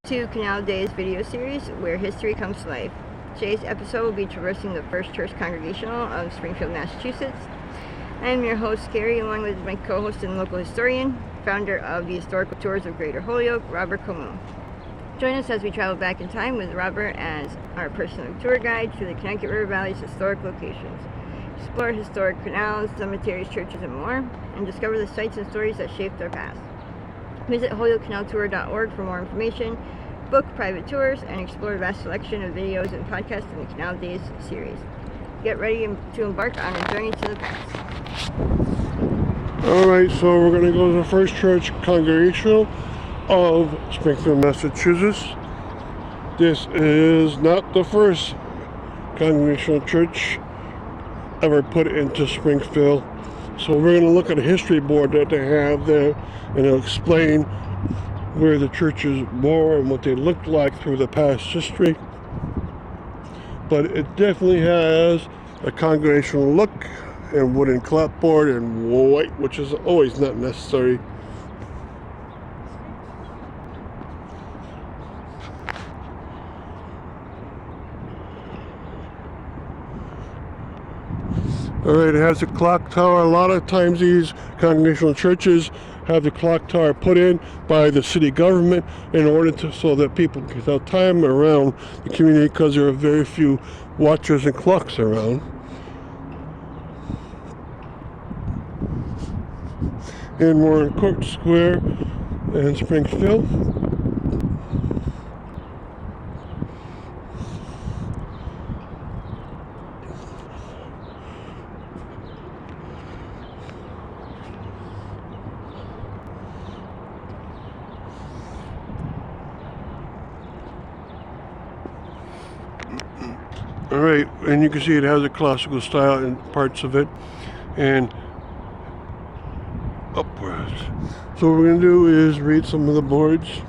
To Canal Days video series where history comes to life. Today's episode will be traversing the First Church Congregational of Springfield, Massachusetts. I am your host, Carrie, along with my co-host and local historian, founder of the Historical Tours of Greater Holyoke, Robert Comu. Join us as we travel back in time with Robert as our personal tour guide through the Connecticut River Valley's historic locations. Explore historic canals, cemeteries, churches, and more, and discover the sites and stories that shaped our past. Visit holyokecanaltour.org for more information, book private tours, and explore a vast selection of videos and podcasts in the Canal Days series. Get ready to embark on a journey to the past. Alright, so we're going to go to the First Church Congregational of Springfield, Massachusetts. This is not the first Congregational church ever put into Springfield. So we're going to look at a history board that they have there, and it'll explain where the churches were and what they looked like through the past history. But it definitely has a congregational look and wooden clapboard and white, which is always not necessary. Alright, it has a clock tower. A lot of times these congregational churches have the clock tower put in by the city government in order to so that people can tell time around the community, because there are very few watchers and clocks around. And we're in Court Square in Springfield. Alright, and you can see it has a classical style in parts of it, and upwards. So what we're going to do is read some of the boards.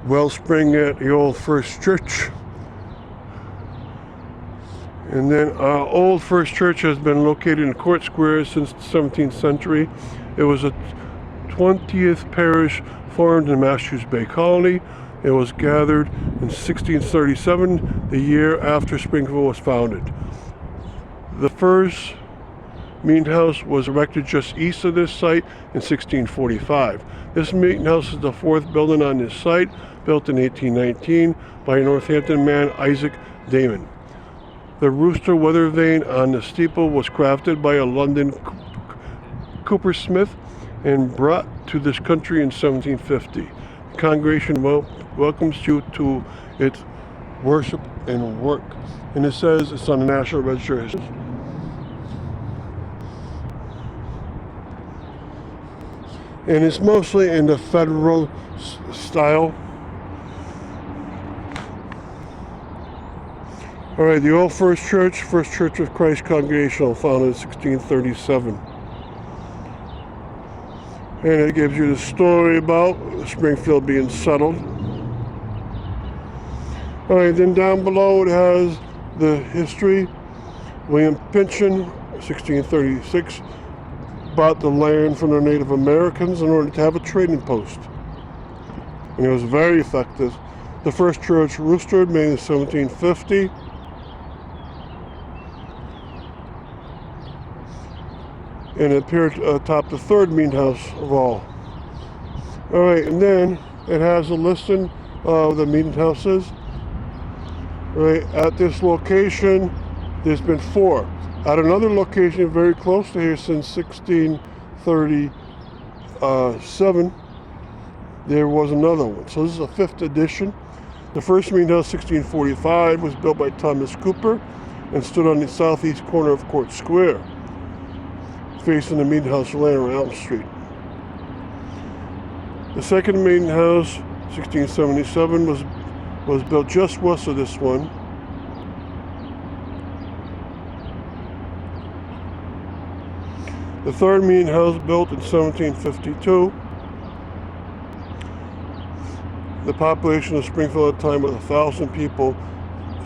Wellspring at the old First Church. And then old First Church has been located in Court Square since the 17th century. It was a 20th parish formed in Massachusetts Bay Colony. It was gathered in 1637, the year after Springfield was founded. The first meeting house was erected just east of this site in 1645. This meeting house is the fourth building on this site, built in 1819 by a Northampton man, Isaac Damon. The rooster weather vane on the steeple was crafted by a London coopersmith and brought to this country in 1750. The congregation welcomes you to its worship and work. And it says it's on the National Register of History. And it's mostly in the federal style. Alright, the old First Church of Christ Congregational, founded in 1637. And it gives you the story about Springfield being settled. Alright, then down below it has the history. William Pynchon, 1636, bought the land from the Native Americans in order to have a trading post. And it was very effective. The first church roostered, made in 1750. And it appeared atop the third meeting house of all. Alright, and then it has a listing of the meeting houses. Right, at this location, there's been 4. At another location very close to here since 1637, there was another one. So this is a 5th edition. The first meeting house, 1645, was built by Thomas Cooper and stood on the southeast corner of Court Square, facing the meeting house land on Elm Street. The second meeting house, 1677, was built just west of this one. The third meeting house, built in 1752. The population of Springfield at the time was 1,000 people.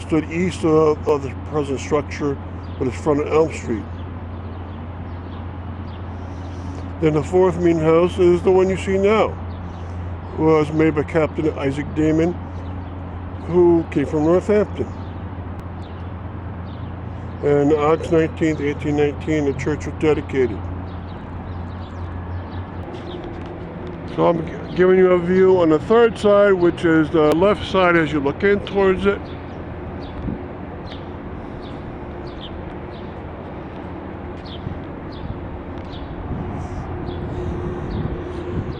Stood east of the present structure, but it's front of Elm Street. Then the fourth meeting house is the one you see now. It was made by Captain Isaac Damon, who came from Northampton. And August 19th, 1819, the church was dedicated. So I'm giving you a view on the third side, which is the left side as you look in towards it.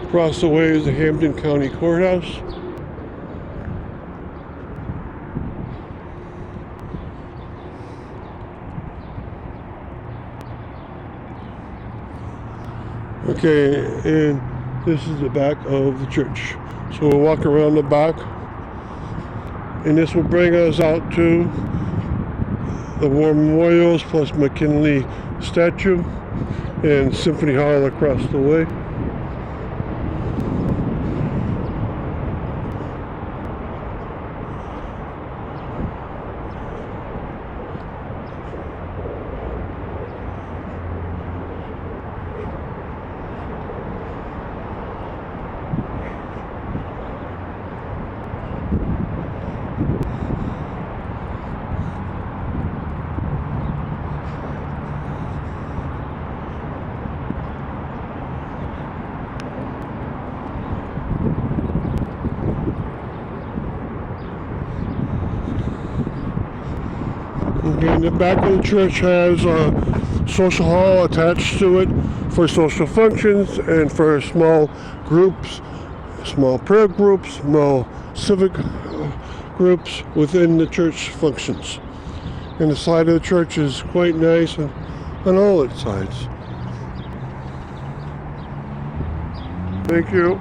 Across the way is the Hampden County Courthouse. Okay, and this is the back of the church. So we'll walk around the back, and this will bring us out to the War Memorials plus McKinley statue and Symphony Hall across the way. Okay, the back of the church has a social hall attached to it for social functions and for small groups, small prayer groups, small civic groups within the church functions. And the side of the church is quite nice on all its sides. Thank you.